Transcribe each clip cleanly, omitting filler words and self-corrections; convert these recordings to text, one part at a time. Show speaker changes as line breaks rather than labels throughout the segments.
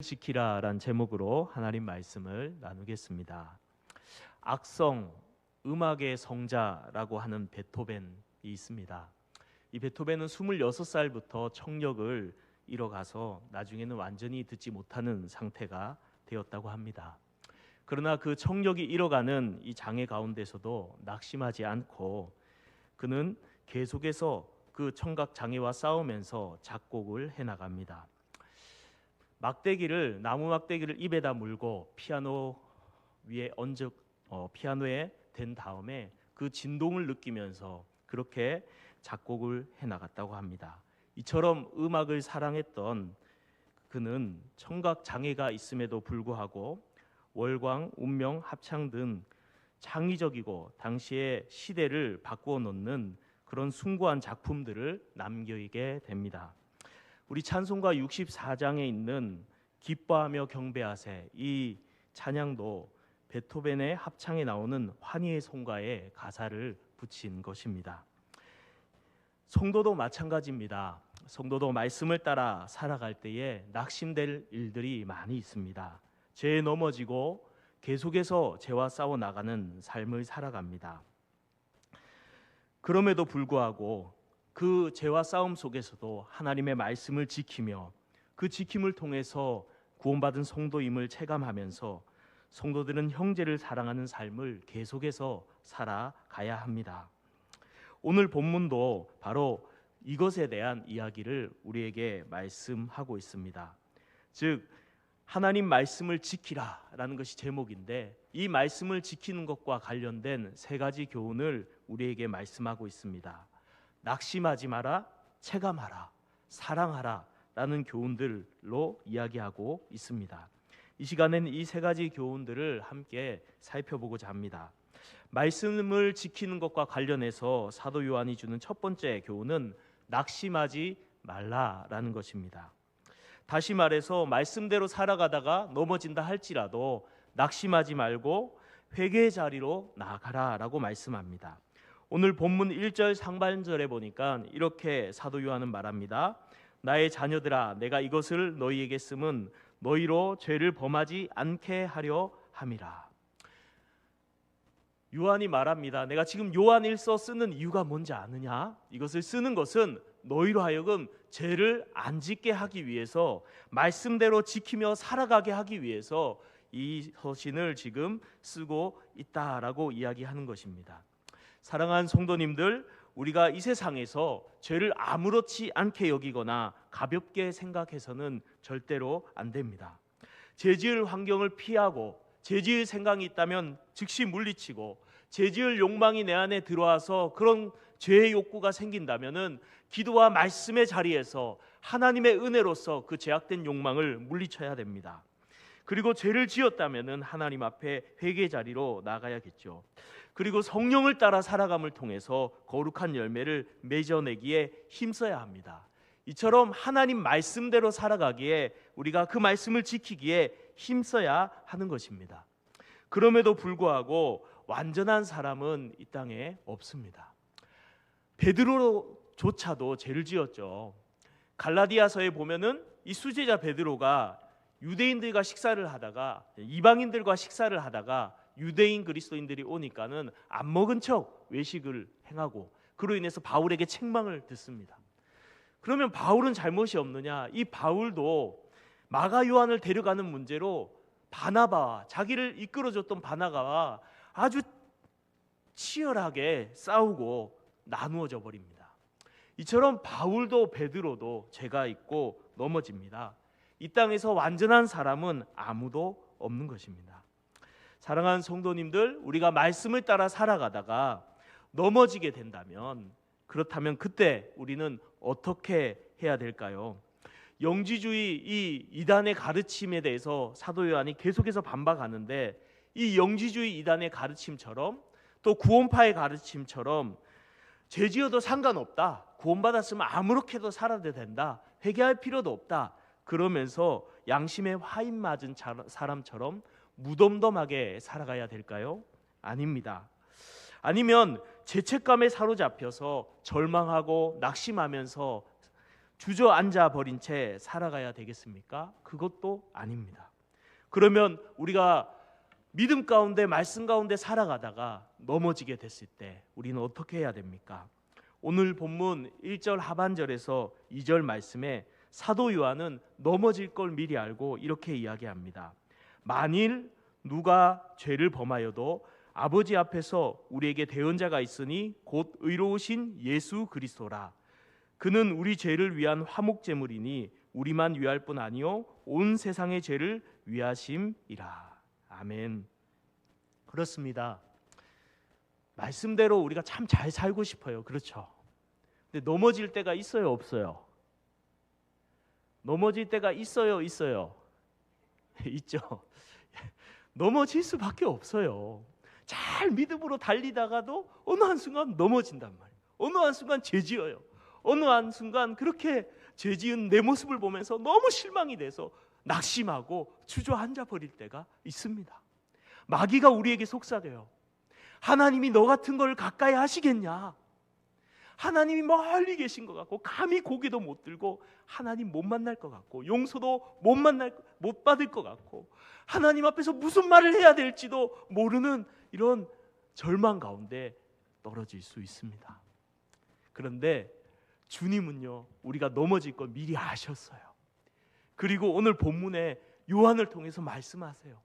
지키라란 제목으로 하나님 말씀을 나누겠습니다. 악성 음악의 성자라고 하는 베토벤이 있습니다. 이 베토벤은 26살부터 청력을 잃어가서 나중에는 완전히 듣지 못하는 상태가 되었다고 합니다. 그러나 그 청력이 잃어가는 이 장애 가운데서도 낙심하지 않고 그는 계속해서 그 청각 장애와 싸우면서 작곡을 해나갑니다. 나무 막대기를 입에다 물고 피아노 위에 피아노에 댄 다음에 그 진동을 느끼면서 그렇게 작곡을 해나갔다고 합니다. 이처럼 음악을 사랑했던 그는 청각 장애가 있음에도 불구하고 월광, 운명, 합창 등 창의적이고 당시의 시대를 바꾸어 놓는 그런 숭고한 작품들을 남기게 됩니다. 우리 찬송가 64장에 있는 기뻐하며 경배하세, 이 찬양도 베토벤의 합창에 나오는 환희의 송가에 가사를 붙인 것입니다. 성도도 마찬가지입니다. 성도도 말씀을 따라 살아갈 때에 낙심될 일들이 많이 있습니다. 죄에 넘어지고 계속해서 죄와 싸워 나가는 삶을 살아갑니다. 그럼에도 불구하고 그 죄와 싸움 속에서도 하나님의 말씀을 지키며 그 지킴을 통해서 구원받은 성도임을 체감하면서 성도들은 형제를 사랑하는 삶을 계속해서 살아가야 합니다. 오늘 본문도 바로 이것에 대한 이야기를 우리에게 말씀하고 있습니다. 즉 하나님 말씀을 지키라라는 것이 제목인데 이 말씀을 지키는 것과 관련된 세 가지 교훈을 우리에게 말씀하고 있습니다. 낙심하지 마라, 체감하라, 사랑하라 라는 교훈들로 이야기하고 있습니다. 이 시간에는 이 세 가지 교훈들을 함께 살펴보고자 합니다. 말씀을 지키는 것과 관련해서 사도 요한이 주는 첫 번째 교훈은 낙심하지 말라라는 것입니다. 다시 말해서 말씀대로 살아가다가 넘어진다 할지라도 낙심하지 말고 회개의 자리로 나아가라라고 말씀합니다. 오늘 본문 1절 상반절에 보니까 이렇게 사도 요한은 말합니다. 나의 자녀들아, 내가 이것을 너희에게 쓰면 너희로 죄를 범하지 않게 하려 함이라. 요한이 말합니다. 내가 지금 요한일서 쓰는 이유가 뭔지 아느냐? 이것을 쓰는 것은 너희로 하여금 죄를 안 짓게 하기 위해서, 말씀대로 지키며 살아가게 하기 위해서 이 서신을 지금 쓰고 있다라고 이야기하는 것입니다. 사랑하는 성도님들, 우리가 이 세상에서 죄를 아무렇지 않게 여기거나 가볍게 생각해서는 절대로 안 됩니다. 죄지을 환경을 피하고 죄지을 생각이 있다면 즉시 물리치고 죄지을 욕망이 내 안에 들어와서 그런 죄의 욕구가 생긴다면은 기도와 말씀의 자리에서 하나님의 은혜로서 그 죄악된 욕망을 물리쳐야 됩니다. 그리고 죄를 지었다면은 하나님 앞에 회개 자리로 나가야겠죠. 그리고 성령을 따라 살아감을 통해서 거룩한 열매를 맺어내기에 힘써야 합니다. 이처럼 하나님 말씀대로 살아가기에 우리가 그 말씀을 지키기에 힘써야 하는 것입니다. 그럼에도 불구하고 완전한 사람은 이 땅에 없습니다. 베드로조차도 죄를 지었죠. 갈라디아서에 보면은 이 수제자 베드로가 유대인들과 식사를 하다가 이방인들과 식사를 하다가 유대인 그리스도인들이 오니까는 안 먹은 척 외식을 행하고 그로 인해서 바울에게 책망을 듣습니다. 그러면 바울은 잘못이 없느냐? 이 바울도 마가 요한을 데려가는 문제로 바나바와 자기를 이끌어줬던 바나바와 아주 치열하게 싸우고 나누어져 버립니다. 이처럼 바울도 베드로도 죄가 있고 넘어집니다. 이 땅에서 완전한 사람은 아무도 없는 것입니다. 사랑하는 성도님들, 우리가 말씀을 따라 살아가다가 넘어지게 된다면, 그렇다면 그때 우리는 어떻게 해야 될까요? 영지주의 이 이단의 가르침에 대해서 사도 요한이 계속해서 반박하는데, 이 영지주의 이단의 가르침처럼 또 구원파의 가르침처럼 죄 지어도 상관없다, 구원받았으면 아무렇게도 살아도 된다, 회개할 필요도 없다, 그러면서 양심에 화인 맞은 사람처럼 무덤덤하게 살아가야 될까요? 아닙니다. 아니면 죄책감에 사로잡혀서 절망하고 낙심하면서 주저앉아 버린 채 살아가야 되겠습니까? 그것도 아닙니다. 그러면 우리가 믿음 가운데 말씀 가운데 살아가다가 넘어지게 됐을 때 우리는 어떻게 해야 됩니까? 오늘 본문 1절 하반절에서 2절 말씀에 사도 요한은 넘어질 걸 미리 알고 이렇게 이야기합니다. 만일 누가 죄를 범하여도 아버지 앞에서 우리에게 대언자가 있으니 곧 의로우신 예수 그리스도라. 그는 우리 죄를 위한 화목제물이니 우리만 위할 뿐 아니요 온 세상의 죄를 위하심이라. 아멘. 그렇습니다. 말씀대로 우리가 참 잘 살고 싶어요. 그렇죠? 근데 넘어질 때가 있어요, 없어요? 넘어질 때가 있어요, 있어요? 있죠. 넘어질 수밖에 없어요. 잘 믿음으로 달리다가도 어느 한순간 넘어진단 말이에요. 어느 한순간 죄지어요. 어느 한순간 그렇게 죄지은 내 모습을 보면서 너무 실망이 돼서 낙심하고 주저앉아 버릴 때가 있습니다. 마귀가 우리에게 속삭여요. 하나님이 너 같은 걸 가까이 하시겠냐? 하나님이 멀리 계신 것 같고 감히 고개도 못 들고 하나님 못 만날 것 같고 용서도 못 받을 것 같고 하나님 앞에서 무슨 말을 해야 될지도 모르는 이런 절망 가운데 떨어질 수 있습니다. 그런데 주님은요, 우리가 넘어질 걸 미리 아셨어요. 그리고 오늘 본문에 요한을 통해서 말씀하세요.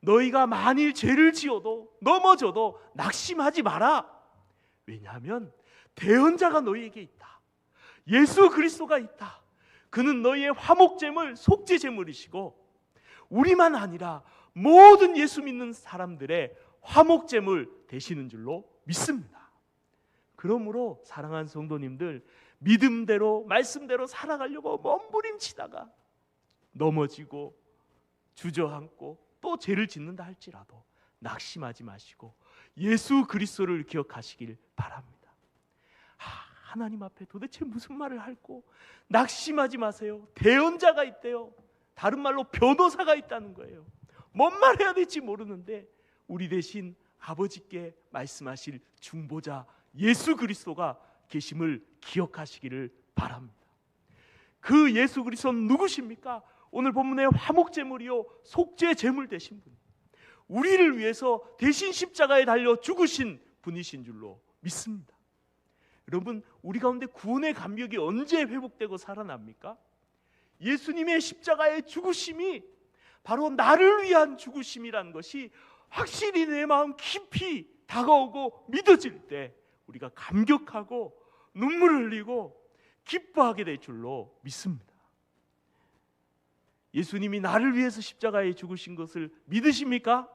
너희가 만일 죄를 지어도 넘어져도 낙심하지 마라. 왜냐하면 대언자가 너희에게 있다. 예수 그리스도가 있다. 그는 너희의 화목제물, 속죄제물이시고 우리만 아니라 모든 예수 믿는 사람들의 화목제물 되시는 줄로 믿습니다. 그러므로 사랑하는 성도님들, 믿음대로 말씀대로 살아가려고 몸부림치다가 넘어지고 주저앉고 또 죄를 짓는다 할지라도 낙심하지 마시고 예수 그리스도를 기억하시길 바랍니다. 하나님 앞에 도대체 무슨 말을 할고 낙심하지 마세요. 대언자가 있대요. 다른 말로 변호사가 있다는 거예요. 뭔 말 해야 될지 모르는데 우리 대신 아버지께 말씀하실 중보자 예수 그리스도가 계심을 기억하시기를 바랍니다. 그 예수 그리스도는 누구십니까? 오늘 본문의 화목제물이요 속죄제물 되신 분, 우리를 위해서 대신 십자가에 달려 죽으신 분이신 줄로 믿습니다. 여러분, 우리 가운데 구원의 감격이 언제 회복되고 살아납니까? 예수님의 십자가의 죽으심이 바로 나를 위한 죽으심이라는 것이 확실히 내 마음 깊이 다가오고 믿어질 때 우리가 감격하고 눈물을 흘리고 기뻐하게 될 줄로 믿습니다. 예수님이 나를 위해서 십자가에 죽으신 것을 믿으십니까?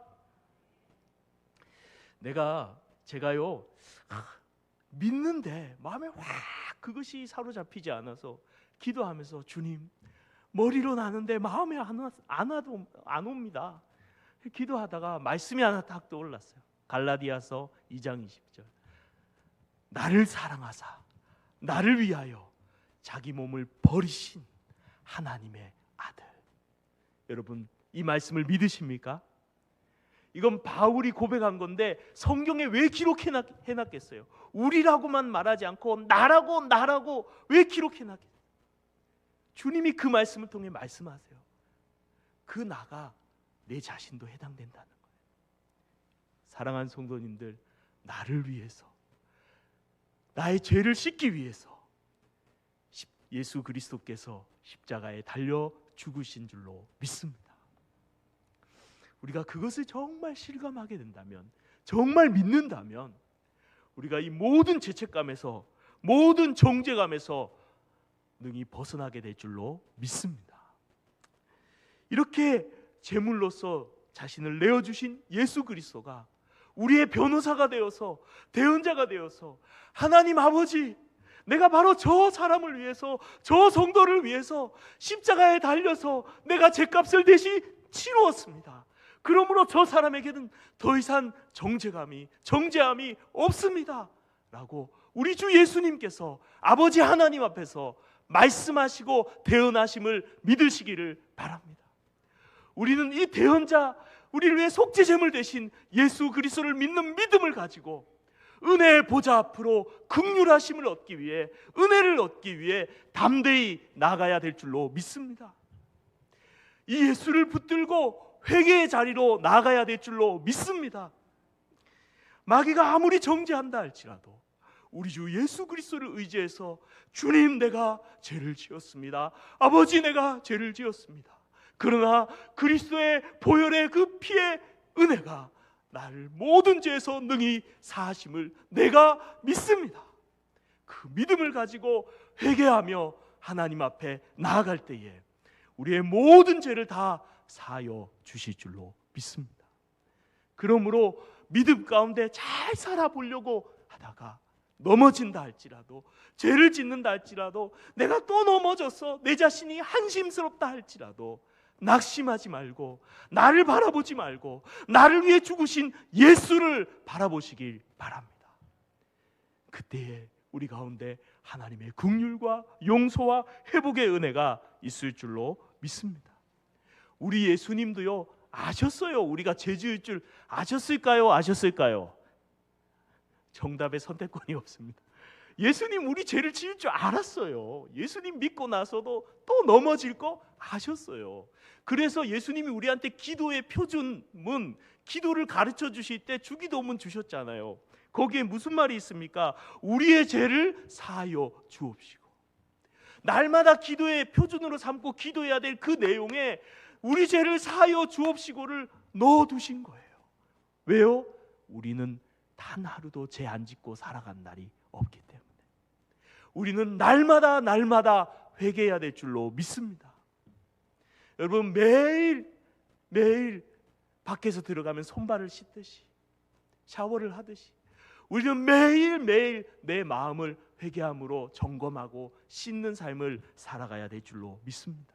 제가요 믿는데 마음에 확 그것이 사로잡히지 않아서 기도하면서 주님, 머리로 나는데 마음에 안 옵니다. 기도하다가 말씀이 하나 딱 떠올랐어요. 갈라디아서 2장 20절. 나를 사랑하사 나를 위하여 자기 몸을 버리신 하나님의 아들. 여러분, 이 말씀을 믿으십니까? 이건 바울이 고백한 건데 성경에 왜 기록해놨겠어요? 우리라고만 말하지 않고 나라고 왜 기록해놨겠어요? 주님이 그 말씀을 통해 말씀하세요. 그 나가 내 자신도 해당된다는 거예요. 사랑하는 성도님들, 나를 위해서, 나의 죄를 씻기 위해서 예수 그리스도께서 십자가에 달려 죽으신 줄로 믿습니다. 우리가 그것을 정말 실감하게 된다면, 정말 믿는다면 우리가 이 모든 죄책감에서, 모든 정죄감에서 능히 벗어나게 될 줄로 믿습니다. 이렇게 제물로서 자신을 내어주신 예수 그리스도가 우리의 변호사가 되어서, 대언자가 되어서 하나님 아버지, 내가 바로 저 사람을 위해서, 저 성도를 위해서 십자가에 달려서 내가 죄값을 대신 치루었습니다. 그러므로 저 사람에게는 더 이상 정죄함이 없습니다 라고 우리 주 예수님께서 아버지 하나님 앞에서 말씀하시고 대언하심을 믿으시기를 바랍니다. 우리는 이 대언자, 우리를 위해 속죄제물 대신 예수 그리스도를 믿는 믿음을 가지고 은혜의 보좌 앞으로 긍휼하심을 얻기 위해, 은혜를 얻기 위해 담대히 나가야 될 줄로 믿습니다. 이 예수를 붙들고 회개의 자리로 나가야 될 줄로 믿습니다. 마귀가 아무리 정죄한다 할지라도 우리 주 예수 그리스도를 의지해서 주님, 내가 죄를 지었습니다. 아버지, 내가 죄를 지었습니다. 그러나 그리스도의 보혈의 그 피의 은혜가 나를 모든 죄에서 능히 사하심을 내가 믿습니다. 그 믿음을 가지고 회개하며 하나님 앞에 나아갈 때에 우리의 모든 죄를 다 사하여 주실 줄로 믿습니다. 그러므로 믿음 가운데 잘 살아보려고 하다가 넘어진다 할지라도, 죄를 짓는다 할지라도, 내가 또 넘어졌어, 내 자신이 한심스럽다 할지라도 낙심하지 말고, 나를 바라보지 말고 나를 위해 죽으신 예수를 바라보시길 바랍니다. 그때에 우리 가운데 하나님의 긍휼과 용서와 회복의 은혜가 있을 줄로 믿습니다. 우리 예수님도요, 아셨어요. 우리가 죄 지을 줄 아셨을까요? 아셨을까요? 정답의 선택권이 없습니다. 예수님 우리 죄를 지을 줄 알았어요. 예수님 믿고 나서도 또 넘어질 거 아셨어요. 그래서 예수님이 우리한테 기도의 표준문, 기도를 가르쳐 주실 때 주기도문 주셨잖아요. 거기에 무슨 말이 있습니까? 우리의 죄를 사하여 주옵시고. 날마다 기도의 표준으로 삼고 기도해야 될 그 내용에 우리 죄를 사하여 주옵시고를 넣어두신 거예요. 왜요? 우리는 단 하루도 죄 안 짓고 살아간 날이 없기 때문에 우리는 날마다 회개해야 될 줄로 믿습니다. 여러분, 매일 밖에서 들어가면 손발을 씻듯이, 샤워를 하듯이 우리는 매일 내 마음을 회개함으로 점검하고 씻는 삶을 살아가야 될 줄로 믿습니다.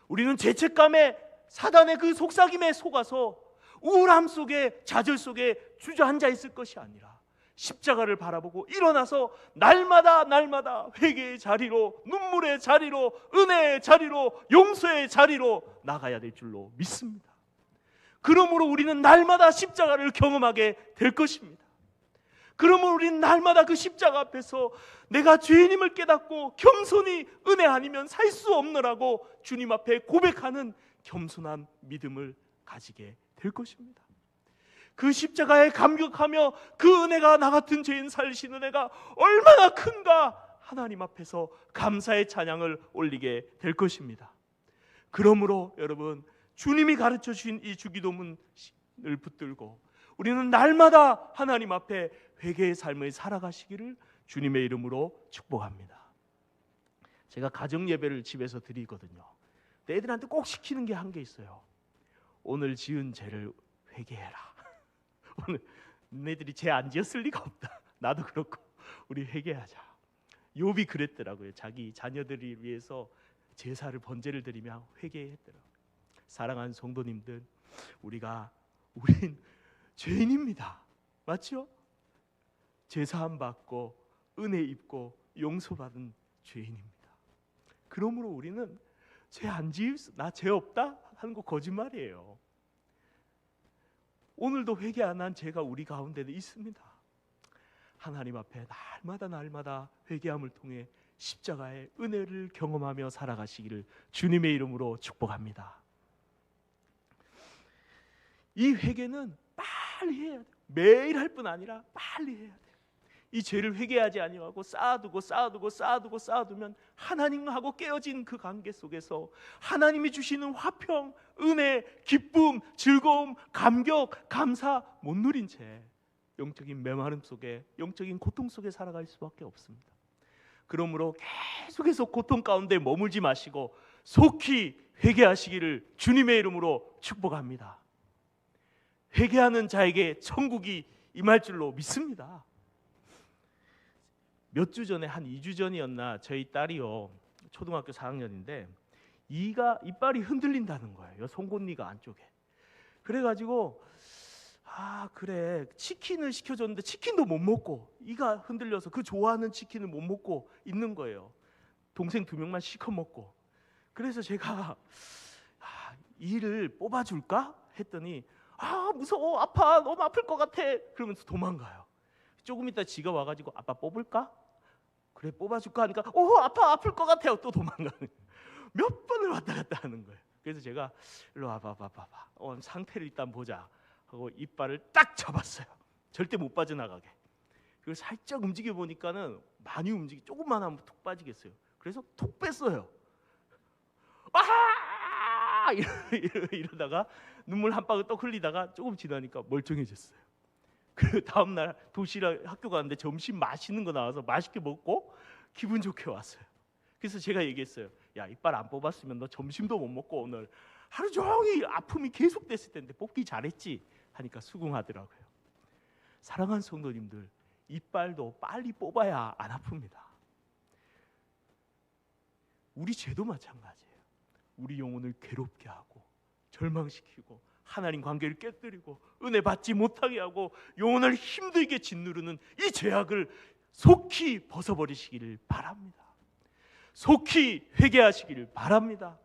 우리는 죄책감에, 사단의 그 속삭임에 속아서 우울함 속에, 좌절 속에 주저앉아 있을 것이 아니라 십자가를 바라보고 일어나서 날마다 회개의 자리로, 눈물의 자리로, 은혜의 자리로, 용서의 자리로 나가야 될 줄로 믿습니다. 그러므로 우리는 날마다 십자가를 경험하게 될 것입니다. 그러므로 우리는 날마다 그 십자가 앞에서 내가 죄인임을 깨닫고 겸손히 은혜 아니면 살 수 없노라고 주님 앞에 고백하는 겸손한 믿음을 가지게 될 것입니다. 그 십자가에 감격하며 그 은혜가, 나 같은 죄인 살리신 은혜가 얼마나 큰가 하나님 앞에서 감사의 찬양을 올리게 될 것입니다. 그러므로 여러분, 주님이 가르쳐 주신 이 주기도문을 붙들고 우리는 날마다 하나님 앞에 회개의 삶을 살아가시기를 주님의 이름으로 축복합니다. 제가 가정 예배를 집에서 드리거든요. 애들한테 꼭 시키는 게 한 게 있어요. 오늘 지은 죄를 회개해라. 오늘 너네들이 죄 안 지었을 리가 없다. 나도 그렇고 우리 회개하자. 욥이 그랬더라고요. 자기 자녀들을 위해서 제사를, 번제를 드리며 회개했더라고요. 사랑하는 성도님들, 우린 죄인입니다. 맞죠? 제사함 받고 은혜 입고 용서받은 죄인입니다. 그러므로 우리는 죄 안 지을 수, 나 죄 없다 하는 거 거짓말이에요. 오늘도 회개 안 한 죄가 우리 가운데도 있습니다. 하나님 앞에 날마다 회개함을 통해 십자가의 은혜를 경험하며 살아가시기를 주님의 이름으로 축복합니다. 이 회개는 빨리 해야 돼요. 매일 할 뿐 아니라 빨리 해야 돼요. 이 죄를 회개하지 아니하고 쌓아두면 하나님하고 깨어진 그 관계 속에서 하나님이 주시는 화평, 은혜, 기쁨, 즐거움, 감격, 감사 못 누린 채 영적인 메마름 속에, 영적인 고통 속에 살아갈 수밖에 없습니다. 그러므로 계속해서 고통 가운데 머물지 마시고 속히 회개하시기를 주님의 이름으로 축복합니다. 회개하는 자에게 천국이 임할 줄로 믿습니다. 몇 주 전에, 한 2주 전이었나, 저희 딸이요, 초등학교 4학년인데 이빨이 흔들린다는 거예요. 송곳니가 안쪽에. 그래가지고 그래, 치킨을 시켜줬는데 치킨도 못 먹고, 이가 흔들려서 그 좋아하는 치킨을 못 먹고 있는 거예요. 동생 2명만 시커 먹고. 그래서 제가 이를 뽑아줄까 했더니 무서워, 아파, 너무 아플 것 같아, 그러면서 도망가요. 조금 있다 지가 와가지고 아빠 뽑을까? 그래 뽑아줄까 하니까 아빠 아플 것 같아요. 또 도망가는. 몇 번을 왔다 갔다 하는 거예요. 그래서 제가 일로 와봐 상태를 일단 보자 하고 이빨을 딱 잡았어요. 절대 못 빠져나가게. 그리고 살짝 움직여 보니까는 많이 조금만 하면 톡 빠지겠어요. 그래서 톡 뺐어요. 이러다가 눈물 한 방울 떡 흘리다가 조금 지나니까 멀쩡해졌어요. 그 다음날 도시락 학교 가는데 점심 맛있는 거 나와서 맛있게 먹고 기분 좋게 왔어요. 그래서 제가 얘기했어요. 야, 이빨 안 뽑았으면 너 점심도 못 먹고 오늘 하루 종일 아픔이 계속됐을 텐데 뽑기 잘했지 하니까 수긍하더라고요. 사랑하는 성도님들, 이빨도 빨리 뽑아야 안 아픕니다. 우리 죄도 마찬가지예요. 우리 영혼을 괴롭게 하고 절망시키고 하나님 관계를 깨뜨리고 은혜 받지 못하게 하고 영혼을 힘들게 짓누르는 이 죄악을 속히 벗어버리시기를 바랍니다. 속히 회개하시기를 바랍니다.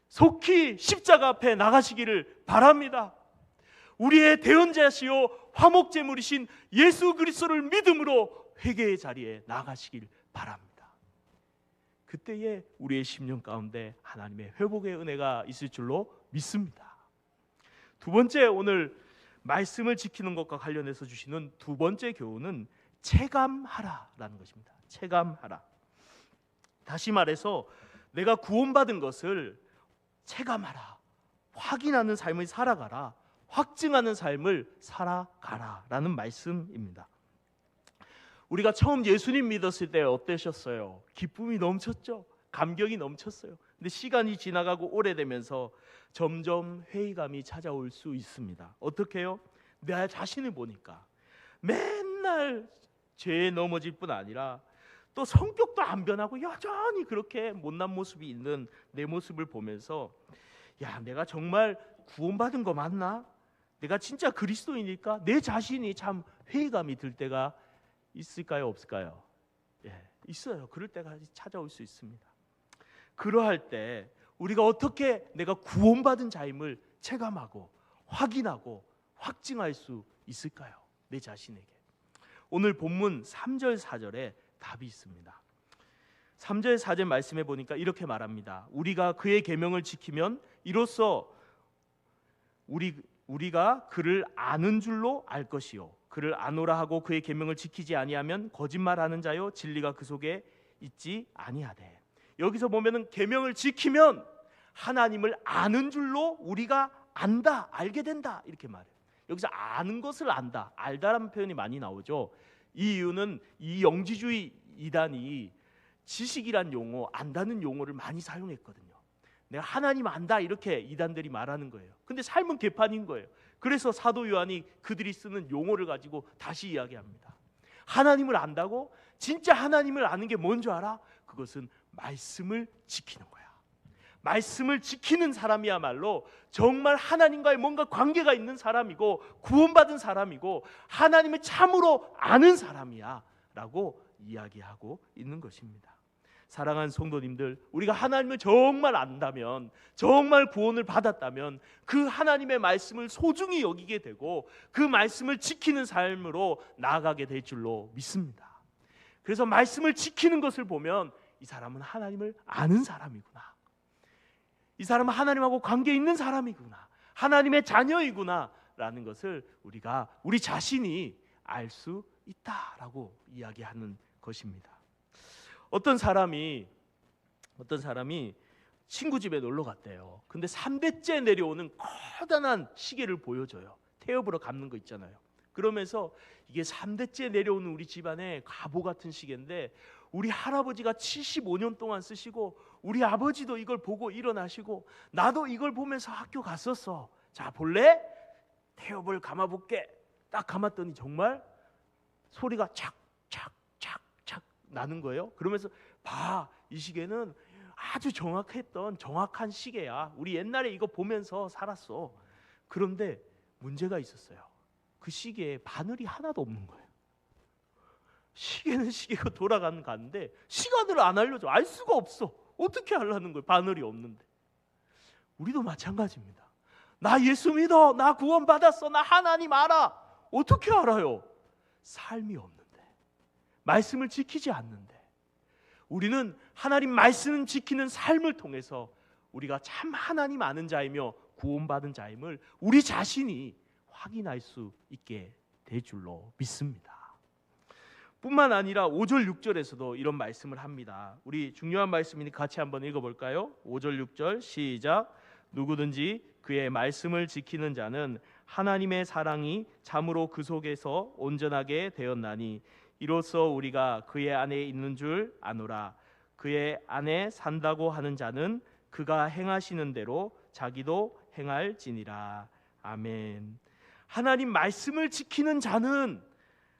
속히 십자가 앞에 나가시기를 바랍니다. 우리의 대언자시요 화목제물이신 예수 그리스도를 믿음으로 회개의 자리에 나가시길 바랍니다. 그때에 우리의 심령 가운데 하나님의 회복의 은혜가 있을 줄로 믿습니다. 두 번째, 오늘 말씀을 지키는 것과 관련해서 주시는 두 번째 교훈은 체감하라라는 것입니다. 체감하라. 다시 말해서 내가 구원받은 것을 체감하라. 확인하는 삶을 살아가라. 확증하는 삶을 살아가라라는 말씀입니다. 우리가 처음 예수님 믿었을 때 어떠셨어요? 기쁨이 넘쳤죠? 감격이 넘쳤어요. 근데 시간이 지나가고 오래되면서 점점 회의감이 찾아올 수 있습니다. 어떻게 해요? 내 자신을 보니까 맨날 죄에 넘어질 뿐 아니라 또 성격도 안 변하고 여전히 그렇게 못난 모습이 있는 내 모습을 보면서 야, 내가 정말 구원받은 거 맞나? 내가 진짜 그리스도인일까? 내 자신이 참 회의감이 들 때가 있을까요? 없을까요? 예, 있어요. 그럴 때가 찾아올 수 있습니다. 그러할 때 우리가 어떻게 내가 구원받은 자임을 체감하고 확인하고 확증할 수 있을까요? 내 자신에게. 오늘 본문 3절 4절에 답이 있습니다. 3절 4절 말씀해 보니까 이렇게 말합니다. 우리가 그의 계명을 지키면 이로써 우리가 그를 아는 줄로 알 것이요 그를 아노라 하고 그의 계명을 지키지 아니하면 거짓말하는 자요 진리가 그 속에 있지 아니하되. 여기서 보면은 계명을 지키면 하나님을 아는 줄로 우리가 안다, 알게 된다 이렇게 말해요. 여기서 아는 것을 안다, 알다라는 표현이 많이 나오죠. 이 이유는 이 영지주의 이단이 지식이란 용어, 안다는 용어를 많이 사용했거든요. 내가 하나님 안다 이렇게 이단들이 말하는 거예요. 근데 삶은 개판인 거예요. 그래서 사도 요한이 그들이 쓰는 용어를 가지고 다시 이야기합니다. 하나님을 안다고? 진짜 하나님을 아는 게 뭔 줄 알아? 그것은 말씀을 지키는 거야. 말씀을 지키는 사람이야말로 정말 하나님과의 뭔가 관계가 있는 사람이고 구원받은 사람이고 하나님을 참으로 아는 사람이야 라고 이야기하고 있는 것입니다. 사랑하는 성도님들, 우리가 하나님을 정말 안다면, 정말 구원을 받았다면 그 하나님의 말씀을 소중히 여기게 되고 그 말씀을 지키는 삶으로 나아가게 될 줄로 믿습니다. 그래서 말씀을 지키는 것을 보면 이 사람은 하나님을 아는 사람이구나, 이 사람은 하나님하고 관계 있는 사람이구나, 하나님의 자녀이구나 라는 것을 우리 자신이 알 수 있다라고 이야기하는 것입니다. 어떤 사람이 친구 집에 놀러 갔대요. 근데 3대째 내려오는 커다란 시계를 보여줘요. 태엽으로 감는 거 있잖아요. 그러면서 이게 3대째 내려오는 우리 집안의 가보 같은 시계인데 우리 할아버지가 75년 동안 쓰시고 우리 아버지도 이걸 보고 일어나시고 나도 이걸 보면서 학교 갔었어. 자, 볼래? 태엽을 감아볼게. 딱 감았더니 정말 소리가 착착착착 나는 거예요. 그러면서 봐, 이 시계는 아주 정확한 시계야. 우리 옛날에 이거 보면서 살았어. 그런데 문제가 있었어요. 그 시계에 바늘이 하나도 없는 거예요. 시계는 시계가 가는데 시간을 안 알려줘. 알 수가 없어. 어떻게 하려는 거예요? 바늘이 없는데. 우리도 마찬가지입니다. 나 예수 믿어. 나 구원 받았어. 나 하나님 알아. 어떻게 알아요? 삶이 없는데, 말씀을 지키지 않는데, 우리는 하나님 말씀 지키는 삶을 통해서 우리가 참 하나님 아는 자이며 구원받은 자임을 우리 자신이 확인할 수 있게 될 줄로 믿습니다. 뿐만 아니라 5절 6절에서도 이런 말씀을 합니다. 우리 중요한 말씀이니 같이 한번 읽어볼까요? 5절 6절 시작. 누구든지 그의 말씀을 지키는 자는 하나님의 사랑이 참으로 그 속에서 온전하게 되었나니 이로써 우리가 그의 안에 있는 줄 아노라. 그의 안에 산다고 하는 자는 그가 행하시는 대로 자기도 행할지니라. 아멘. 하나님 말씀을 지키는 자는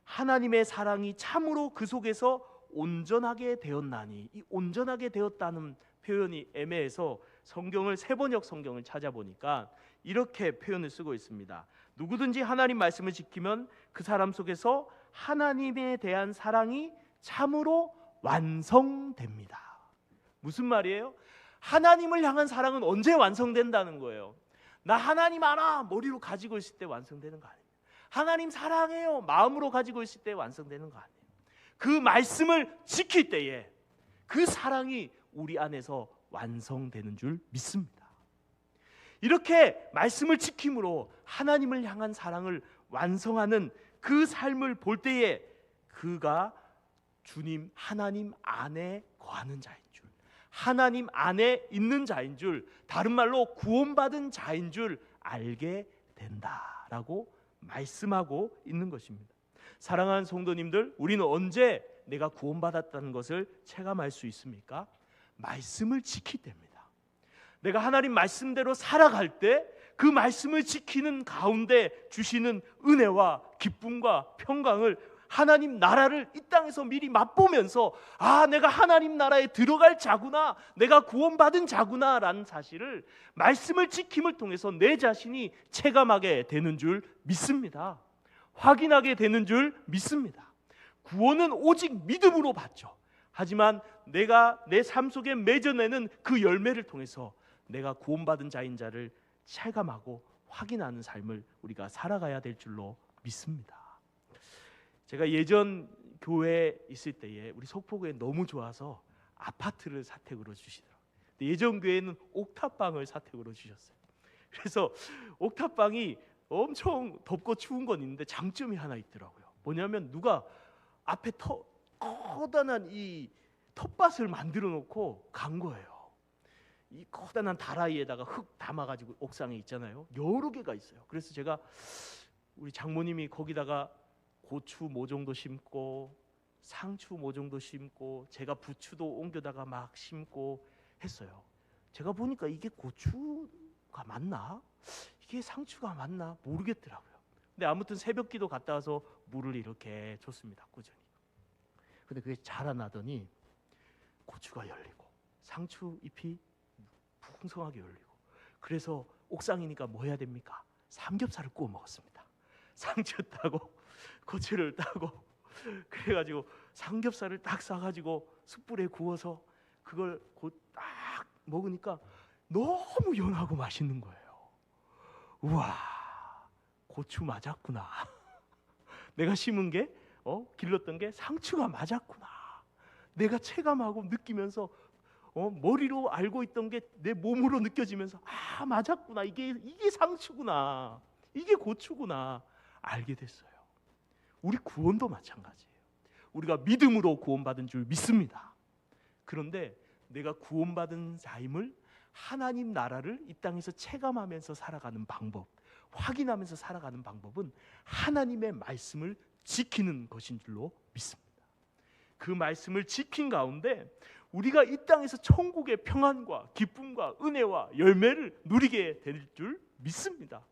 하나님의 사랑이 참으로 그 속에서 온전하게 되었나니, 이 온전하게 되었다는 표현이 애매해서 성경을 세번역 성경을 찾아보니까 이렇게 표현을 쓰고 있습니다. 누구든지 하나님 말씀을 지키면 그 사람 속에서 하나님에 대한 사랑이 참으로 완성됩니다. 무슨 말이에요? 하나님을 향한 사랑은 언제 완성된다는 거예요? 나 하나님 알아 머리로 가지고 있을 때 완성되는 거 아니에요. 하나님 사랑해요 마음으로 가지고 있을 때 완성되는 거 아니에요. 그 말씀을 지킬 때에 그 사랑이 우리 안에서 완성되는 줄 믿습니다. 이렇게 말씀을 지킴으로 하나님을 향한 사랑을 완성하는 그 삶을 볼 때에 그가 주님 하나님 안에 거하는 자인 줄, 하나님 안에 있는 자인 줄, 다른 말로 구원받은 자인 줄 알게 된다라고 말씀하고 있는 것입니다. 사랑하는 성도님들, 우리는 언제 내가 구원받았다는 것을 체감할 수 있습니까? 말씀을 지킬 때입니다. 내가 하나님 말씀대로 살아갈 때 그 말씀을 지키는 가운데 주시는 은혜와 기쁨과 평강을, 하나님 나라를 이 땅에서 미리 맛보면서 아, 내가 하나님 나라에 들어갈 자구나, 내가 구원받은 자구나 라는 사실을 말씀을 지킴을 통해서 내 자신이 체감하게 되는 줄 믿습니다. 확인하게 되는 줄 믿습니다. 구원은 오직 믿음으로 받죠. 하지만 내가 내 삶 속에 맺어내는 그 열매를 통해서 내가 구원받은 자인 자를 체감하고 확인하는 삶을 우리가 살아가야 될 줄로 믿습니다. 제가 예전 교회에 있을 때에 우리 속포교회 너무 좋아서 아파트를 사택으로 주시더라고요. 예전 교회는 옥탑방을 사택으로 주셨어요. 그래서 옥탑방이 엄청 덥고 추운 건 있는데 장점이 하나 있더라고요. 뭐냐면 누가 앞에 커다란 이 텃밭을 만들어 놓고 간 거예요. 이 커다란 다라이에다가 흙 담아가지고 옥상에 있잖아요. 여러 개가 있어요. 그래서 제가 우리 장모님이 거기다가 고추 모종도 심고 상추 모종도 심고 제가 부추도 옮겨다가 막 심고 했어요. 제가 보니까 이게 고추가 맞나? 이게 상추가 맞나? 모르겠더라고요. 근데 아무튼 새벽기도 갔다 와서 물을 이렇게 줬습니다. 꾸준히. 근데 그게 자라나더니 고추가 열리고 상추 잎이 풍성하게 열리고, 그래서 옥상이니까 뭐 해야 됩니까? 삼겹살을 구워 먹었습니다. 상추 따고 고추를 따고 그래가지고 삼겹살을 딱 싸가지고 숯불에 구워서 그걸 딱 먹으니까 너무 연하고 맛있는 거예요. 우와, 고추 맞았구나. 내가 심은 게 길렀던 게 상추가 맞았구나. 내가 체감하고 느끼면서 머리로 알고 있던 게 내 몸으로 느껴지면서 아, 맞았구나. 이게 상추구나. 이게 고추구나. 알게 됐어요. 우리 구원도 마찬가지예요. 우리가 믿음으로 구원받은 줄 믿습니다. 그런데 내가 구원받은 자임을 하나님 나라를 이 땅에서 체감하면서 살아가는 방법, 확인하면서 살아가는 방법은 하나님의 말씀을 지키는 것인 줄로 믿습니다. 그 말씀을 지킨 가운데 우리가 이 땅에서 천국의 평안과 기쁨과 은혜와 열매를 누리게 될 줄 믿습니다.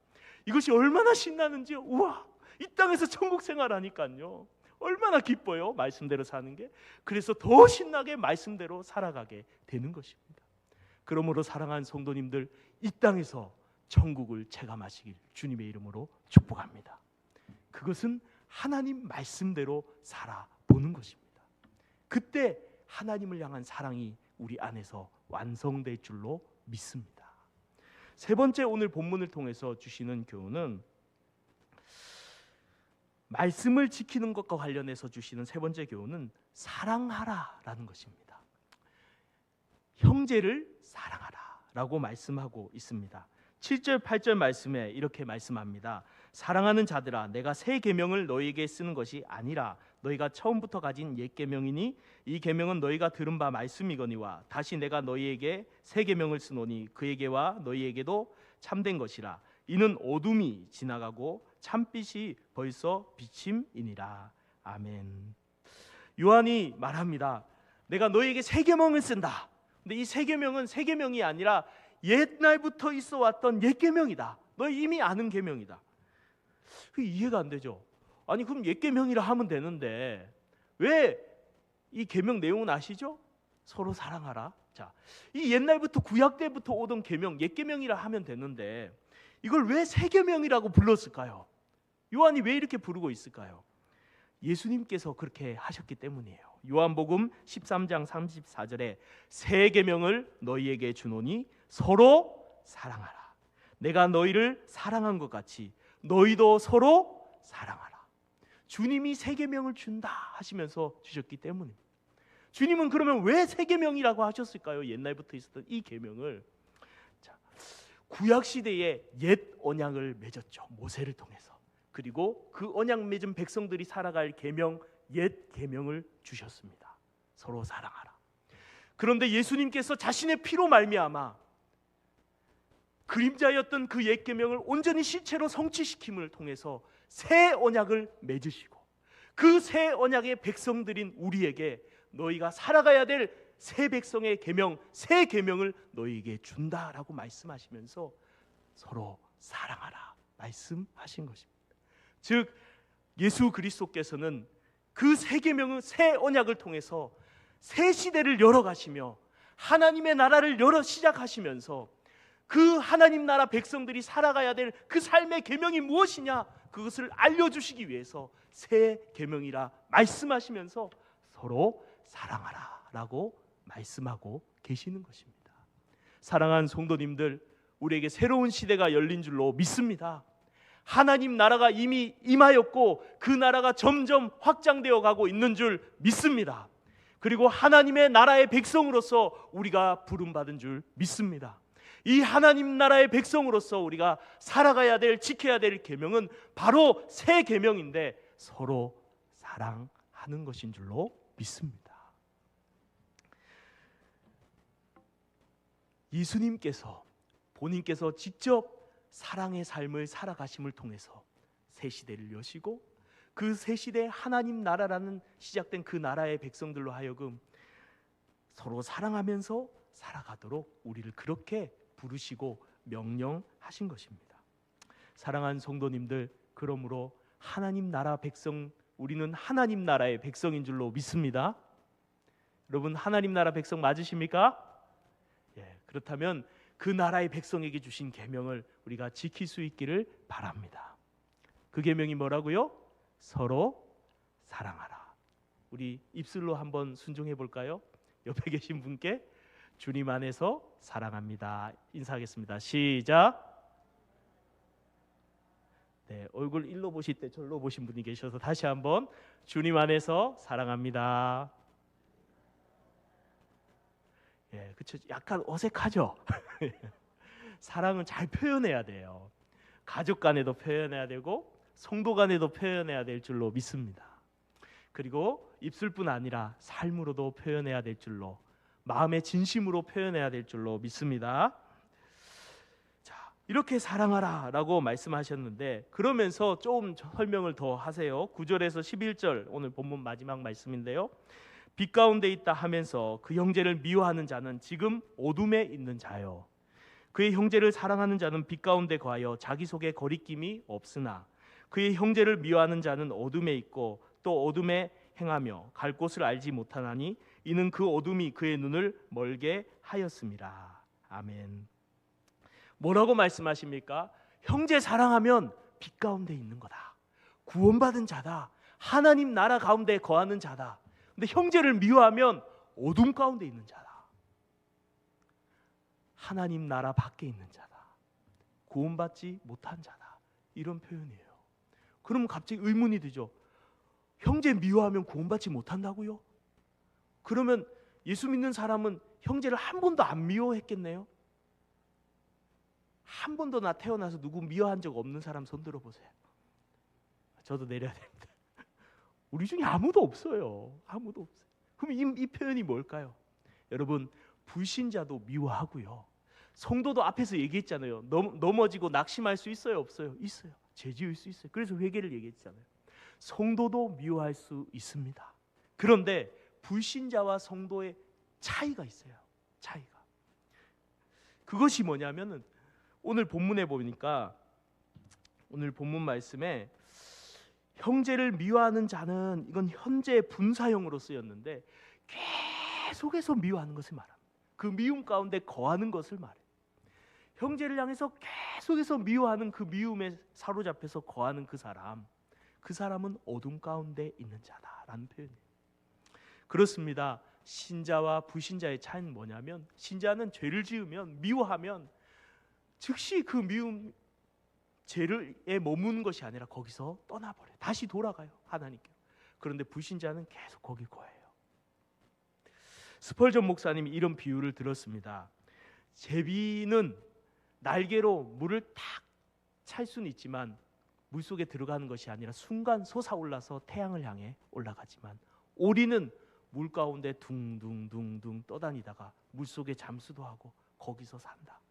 이것이 얼마나 신나는지요. 우와, 이 땅에서 천국 생활하니까요 얼마나 기뻐요. 말씀대로 사는 게. 그래서 더 신나게 말씀대로 살아가게 되는 것입니다. 그러므로 사랑하는 성도님들, 이 땅에서 천국을 체감하시길 주님의 이름으로 축복합니다. 그것은 하나님 말씀대로 살아보는 것입니다. 그때 하나님을 향한 사랑이 우리 안에서 완성될 줄로 믿습니다. 세 번째, 오늘 본문을 통해서 주시는 교훈은 말씀을 지키는 것과 관련해서 주시는 세 번째 교훈은 사랑하라라는 것입니다. 형제를 사랑하라라고 말씀하고 있습니다. 7절 8절 말씀에 이렇게 말씀합니다. 사랑하는 자들아, 내가 새 계명을 너희에게 쓰는 것이 아니라 너희가 처음부터 가진 옛 계명이니 이 계명은 너희가 들은 바 말씀이거니와 다시 내가 너희에게 새 계명을 쓰노니 그에게와 너희에게도 참된 것이라. 이는 어둠이 지나가고 참빛이 벌써 비침이니라. 아멘. 요한이 말합니다. 내가 너희에게 새 계명을 쓴다. 근데 이 새 계명은 새 계명이 아니라 옛날부터 있어 왔던 옛 계명이다. 너희 이미 아는 계명이다. 그 이해가 안 되죠. 아니 그럼 옛 계명이라 하면 되는데 왜 이 계명 내용은 아시죠? 서로 사랑하라. 자, 이 옛날부터 구약 때부터 오던 계명, 옛 계명이라 하면 되는데 이걸 왜 새 계명이라고 불렀을까요? 요한이 왜 이렇게 부르고 있을까요? 예수님께서 그렇게 하셨기 때문이에요. 요한복음 13장 34절에 새 계명을 너희에게 주노니 서로 사랑하라. 내가 너희를 사랑한 것 같이 너희도 서로 사랑하라. 주님이 새 계명을 준다 하시면서 주셨기 때문입니다. 주님은 그러면 왜 새 계명이라고 하셨을까요? 옛날부터 있었던 이 계명을. 자, 구약 시대에 옛 언약을 맺었죠. 모세를 통해서. 그리고 그 언약 맺은 백성들이 살아갈 계명, 옛 계명을 주셨습니다. 서로 사랑하라. 그런데 예수님께서 자신의 피로 말미암아 그림자였던 그 옛 계명을 온전히 실체로 성취시킴을 통해서 새 언약을 맺으시고 그 새 언약의 백성들인 우리에게 너희가 살아가야 될 새 백성의 계명, 새 계명을 너희에게 준다라고 말씀하시면서 서로 사랑하라 말씀하신 것입니다. 즉 예수 그리스도께서는 그 새 계명의 새 언약을 통해서 새 시대를 열어가시며 하나님의 나라를 열어 시작하시면서 그 하나님 나라 백성들이 살아가야 될 그 삶의 계명이 무엇이냐 그것을 알려주시기 위해서 새 계명이라 말씀하시면서 서로 사랑하라 라고 말씀하고 계시는 것입니다. 사랑하는 성도님들, 우리에게 새로운 시대가 열린 줄로 믿습니다. 하나님 나라가 이미 임하였고 그 나라가 점점 확장되어 가고 있는 줄 믿습니다. 그리고 하나님의 나라의 백성으로서 우리가 부름받은 줄 믿습니다. 이 하나님 나라의 백성으로서 우리가 살아가야 될, 지켜야 될 계명은 바로 새 계명인데 서로 사랑하는 것인 줄로 믿습니다. 예수님께서 본인께서 직접 사랑의 삶을 살아가심을 통해서 새 시대를 여시고 그 새 시대 하나님 나라라는 시작된 그 나라의 백성들로 하여금 서로 사랑하면서 살아가도록 우리를 그렇게 부르시고 명령하신 것입니다. 사랑하는 성도님들, 그러므로 하나님 나라 백성, 우리는 하나님 나라의 백성인 줄로 믿습니다. 여러분 하나님 나라 백성 맞으십니까? 예, 그렇다면 그 나라의 백성에게 주신 계명을 우리가 지킬 수 있기를 바랍니다. 그 계명이 뭐라고요? 서로 사랑하라. 우리 입술로 한번 순종해 볼까요? 옆에 계신 분께 주님 안에서 사랑합니다. 인사하겠습니다. 시작. 네, 얼굴 일로 보실 때 절로 보신 분이 계셔서 다시 한번 주님 안에서 사랑합니다. 예, 그렇죠. 약간 어색하죠. 사랑은 잘 표현해야 돼요. 가족 간에도 표현해야 되고 성도 간에도 표현해야 될 줄로 믿습니다. 그리고 입술뿐 아니라 삶으로도 표현해야 될 줄로, 마음의 진심으로 표현해야 될 줄로 믿습니다. 자, 이렇게 사랑하라라고 말씀하셨는데 그러면서 좀 설명을 더 하세요. 9절에서 11절 오늘 본문 마지막 말씀인데요. 빛 가운데 있다 하면서 그 형제를 미워하는 자는 지금 어둠에 있는 자요. 그의 형제를 사랑하는 자는 빛 가운데 거하여 자기 속에 거리낌이 없으나 그의 형제를 미워하는 자는 어둠에 있고 또 어둠에 행하며 갈 곳을 알지 못하나니 이는 그 어둠이 그의 눈을 멀게 하였습니다. 아멘. 뭐라고 말씀하십니까? 형제 사랑하면 빛 가운데 있는 거다. 구원받은 자다. 하나님 나라 가운데 거하는 자다. 근데 형제를 미워하면 어둠 가운데 있는 자다. 하나님 나라 밖에 있는 자다. 구원받지 못한 자다. 이런 표현이에요. 그러면 갑자기 의문이 들죠. 형제 미워하면 구원받지 못한다고요? 그러면 예수 믿는 사람은 형제를 한 번도 안 미워했겠네요. 한 번도 나 태어나서 누구 미워한 적 없는 사람 손 들어보세요. 저도 내려야 됩니다. 우리 중에 아무도 없어요. 아무도 없어요. 그럼 이 표현이 뭘까요? 여러분, 불신자도 미워하고요, 성도도 앞에서 얘기했잖아요. 넘어지고 낙심할 수 있어요, 없어요? 있어요. 죄 지을 수 있어요. 그래서 회개를 얘기했잖아요. 성도도 미워할 수 있습니다. 그런데 불신자와 성도의 차이가 있어요. 차이가. 그것이 뭐냐면은 오늘 본문에 보니까, 오늘 본문 말씀에 형제를 미워하는 자는, 이건 현재 분사형으로 쓰였는데 계속해서 미워하는 것을 말합니다. 그 미움 가운데 거하는 것을 말해요. 형제를 향해서 계속해서 미워하는, 그 미움에 사로잡혀서 거하는 그 사람은 어둠 가운데 있는 자다라는 표현이에요. 그렇습니다. 신자와 불신자의 차이는 뭐냐면, 신자는 죄를 지으면, 미워하면 즉시 그 미움, 죄에 머무는 것이 아니라 거기서 떠나버려요. 다시 돌아가요, 하나님께. 그런데 불신자는 계속 거길 거예요. 스펄전 목사님이 이런 비유를 들었습니다. 제비는 날개로 물을 탁 찰 수는 있지만 물속에 들어가는 것이 아니라 순간 솟아올라서 태양을 향해 올라가지만, 오리는 물 가운데 둥둥둥둥 떠다니다가 물속에 잠수도 하고 거기서 산다.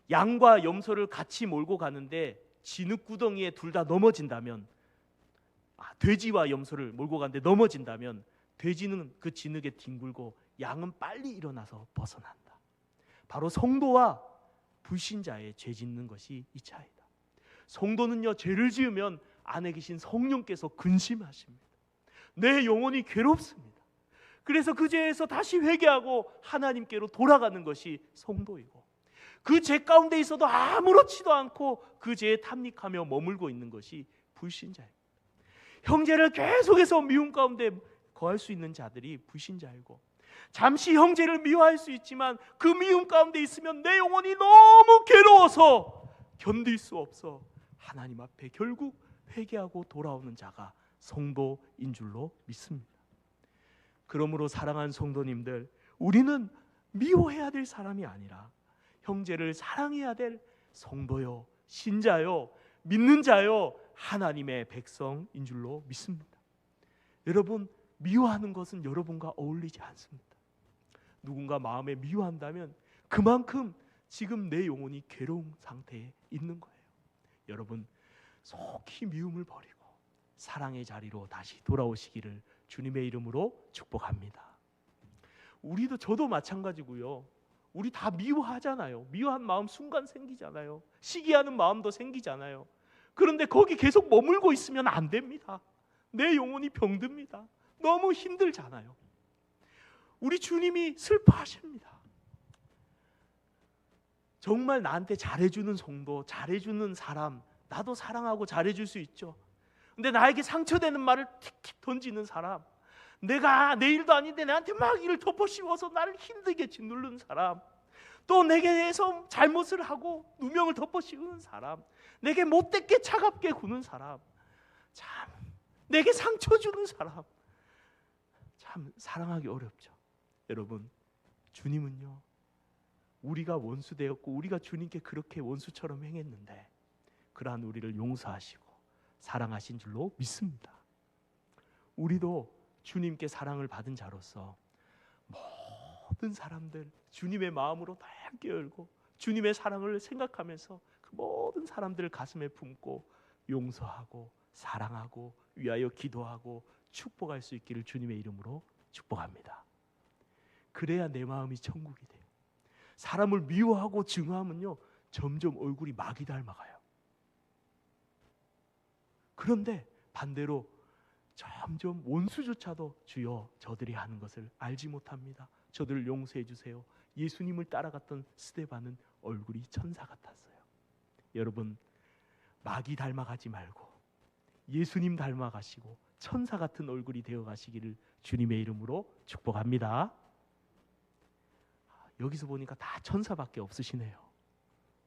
양과 염소를 같이 몰고 가는데 진흙구덩이에 둘 다 넘어진다면, 돼지와 염소를 몰고 가는데 넘어진다면 돼지는 그 진흙에 뒹굴고 양은 빨리 일어나서 벗어난다. 바로 성도와 불신자의 죄 짓는 것이 이 차이다. 성도는요, 죄를 지으면 안에 계신 성령께서 근심하십니다. 내 영혼이 괴롭습니다. 그래서 그 죄에서 다시 회개하고 하나님께로 돌아가는 것이 성도이고, 그 죄 가운데 있어도 아무렇지도 않고 그 죄에 탐닉하며 머물고 있는 것이 불신자입니다. 형제를 계속해서 미움 가운데 거할 수 있는 자들이 불신자이고, 잠시 형제를 미워할 수 있지만 그 미움 가운데 있으면 내 영혼이 너무 괴로워서 견딜 수 없어 하나님 앞에 결국 회개하고 돌아오는 자가 성도인 줄로 믿습니다. 그러므로 사랑하는 성도님들, 우리는 미워해야 될 사람이 아니라 형제를 사랑해야 될 성도요, 신자요, 믿는 자요, 하나님의 백성인 줄로 믿습니다. 여러분, 미워하는 것은 여러분과 어울리지 않습니다. 누군가 마음에 미워한다면 그만큼 지금 내 영혼이 괴로운 상태에 있는 거예요. 여러분, 속히 미움을 버리고 사랑의 자리로 다시 돌아오시기를 주님의 이름으로 축복합니다. 저도 마찬가지고요. 우리 다 미워하잖아요. 미워한 마음 순간 생기잖아요. 시기하는 마음도 생기잖아요. 그런데 거기 계속 머물고 있으면 안 됩니다. 내 영혼이 병듭니다. 너무 힘들잖아요. 우리 주님이 슬퍼하십니다. 정말 나한테 잘해주는 성도, 잘해주는 사람, 나도 사랑하고 잘해줄 수 있죠. 근데 나에게 상처되는 말을 틱틱 던지는 사람, 내가 내 일도 아닌데 나한테 막 일을 덮어씌워서 나를 힘들게 짓누르는 사람, 또 내게 대해서 잘못을 하고 누명을 덮어씌우는 사람, 내게 못되게 차갑게 구는 사람, 참 내게 상처 주는 사람, 참 사랑하기 어렵죠. 여러분, 주님은요, 우리가 원수 되었고 우리가 주님께 그렇게 원수처럼 행했는데 그러한 우리를 용서하시고 사랑하신 줄로 믿습니다. 우리도 주님께 사랑을 받은 자로서 모든 사람들 주님의 마음으로 다 함께 열고 주님의 사랑을 생각하면서 그 모든 사람들을 가슴에 품고 용서하고 사랑하고 위하여 기도하고 축복할 수 있기를 주님의 이름으로 축복합니다. 그래야 내 마음이 천국이 돼요. 사람을 미워하고 증오하면요, 점점 얼굴이 마귀 닮아가요. 그런데 반대로 점점 원수조차도 주여 저들이 하는 것을 알지 못합니다. 저들을 용서해 주세요. 예수님을 따라갔던 스데반은 얼굴이 천사 같았어요. 여러분, 마귀 닮아가지 말고 예수님 닮아가시고 천사 같은 얼굴이 되어가시기를 주님의 이름으로 축복합니다. 여기서 보니까 다 천사밖에 없으시네요.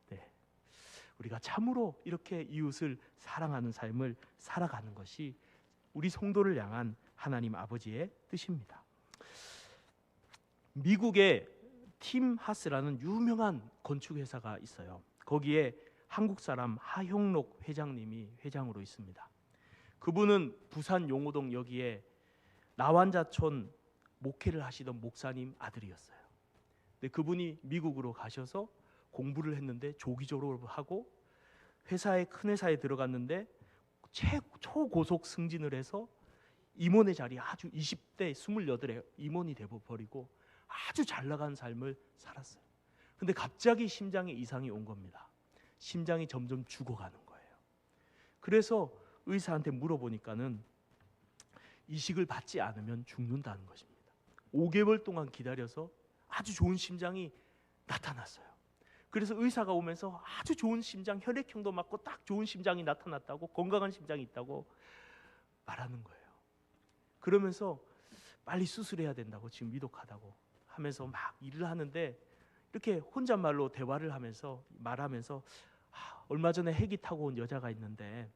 네. 우리가 참으로 이렇게 이웃을 사랑하는 삶을 살아가는 것이 우리 성도를 향한 하나님 아버지의 뜻입니다. 미국의 팀 하스라는 유명한 건축 회사가 있어요. 거기에 한국 사람 하형록 회장님이 회장으로 있습니다. 그분은 부산 용호동 여기에 나완자촌 목회를 하시던 목사님 아들이었어요. 근데 그분이 미국으로 가셔서 공부를 했는데 조기 졸업을 하고 큰 회사에 들어갔는데 초고속 승진을 해서 임원의 자리에 아주 20대 28에 임원이 되어버리고 아주 잘 나간 삶을 살았어요. 근데 갑자기 심장에 이상이 온 겁니다. 심장이 점점 죽어가는 거예요. 그래서 의사한테 물어보니까는 이식을 받지 않으면 죽는다는 것입니다. 5개월 동안 기다려서 아주 좋은 심장이 나타났어요. 그래서 의사가 오면서 아주 좋은 심장, 혈액형도 맞고 딱 좋은 심장이 나타났다고, 건강한 심장이 있다고 말하는 거예요. 그러면서 빨리 수술해야 된다고, 지금 위독하다고 하면서 막 일을 하는데 이렇게 혼잣말로 대화를 하면서 말하면서 얼마 전에 헬기 타고 온 여자가 있는데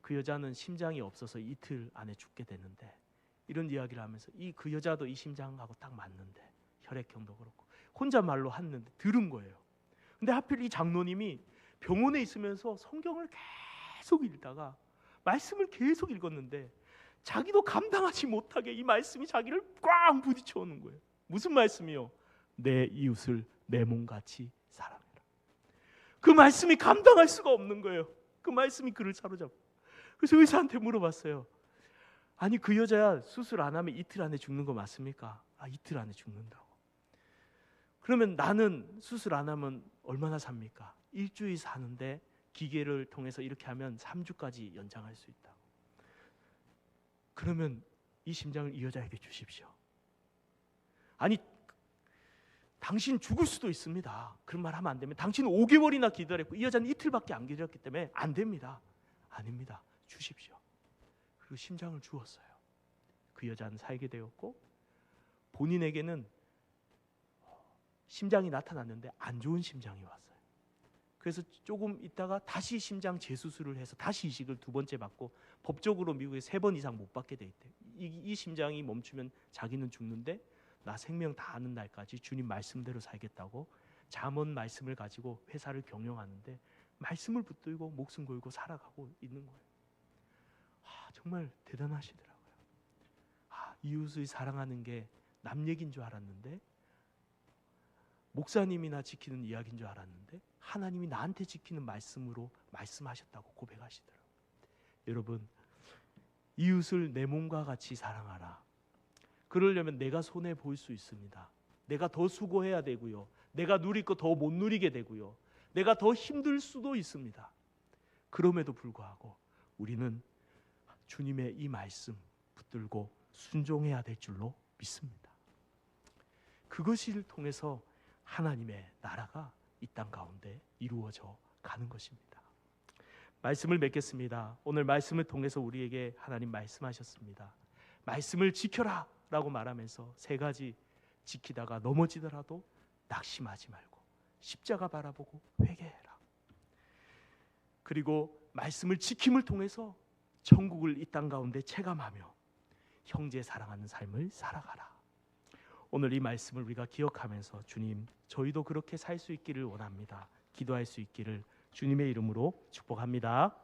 그 여자는 심장이 없어서 이틀 안에 죽게 됐는데, 이런 이야기를 하면서 그 여자도 이 심장하고 딱 맞는데 혈액형도 그렇고 혼잣말로 했는데 들은 거예요. 근데 하필 이 장로님이 병원에 있으면서 성경을 계속 읽다가 말씀을 계속 읽었는데 자기도 감당하지 못하게 이 말씀이 자기를 꽝 부딪혀 오는 거예요. 무슨 말씀이요? 내 이웃을 내 몸같이 사랑해라. 그 말씀이 감당할 수가 없는 거예요. 그 말씀이 그를 사로잡고. 그래서 의사한테 물어봤어요. 아니 그 여자야 수술 안 하면 이틀 안에 죽는 거 맞습니까? 이틀 안에 죽는다고. 그러면 나는 수술 안 하면 얼마나 삽니까? 일주일 사는데 기계를 통해서 이렇게 하면 3주까지 연장할 수 있다고. 그러면 이 심장을 이 여자에게 주십시오. 아니 당신 죽을 수도 있습니다. 그런 말 하면 안 됩니다. 당신은 5개월이나 기다렸고 이 여자는 이틀밖에 안 기다렸기 때문에 안 됩니다. 아닙니다. 주십시오. 그리고 심장을 주었어요. 그 여자는 살게 되었고 본인에게는 심장이 나타났는데 안 좋은 심장이 왔어요. 그래서 조금 있다가 다시 심장 재수술을 해서 다시 이식을 2번째 받고 법적으로 미국에 3번 이상 못 받게 돼 있대요. 이 심장이 멈추면 자기는 죽는데 나 생명 다하는 날까지 주님 말씀대로 살겠다고 잠언 말씀을 가지고 회사를 경영하는데 말씀을 붙들고 목숨 걸고 살아가고 있는 거예요. 정말 대단하시더라고요. 이웃을 사랑하는 게 남 얘기인 줄 알았는데, 목사님이나 지키는 이야기인 줄 알았는데 하나님이 나한테 지키는 말씀으로 말씀하셨다고 고백하시더라고요. 여러분, 이웃을 내 몸과 같이 사랑하라. 그러려면 내가 손해 볼 수 있습니다. 내가 더 수고해야 되고요. 내가 누릴 거 더 못 누리게 되고요. 내가 더 힘들 수도 있습니다. 그럼에도 불구하고 우리는 주님의 이 말씀 붙들고 순종해야 될 줄로 믿습니다. 그것을 통해서 하나님의 나라가 이 땅 가운데 이루어져 가는 것입니다. 말씀을 맺겠습니다. 오늘 말씀을 통해서 우리에게 하나님 말씀하셨습니다. 말씀을 지켜라 라고 말하면서 3가지 지키다가 넘어지더라도 낙심하지 말고 십자가 바라보고 회개해라. 그리고 말씀을 지킴을 통해서 천국을 이 땅 가운데 체감하며 형제 사랑하는 삶을 살아가라. 오늘 이 말씀을 우리가 기억하면서 주님, 저희도 그렇게 살 수 있기를 원합니다. 기도할 수 있기를 주님의 이름으로 축복합니다.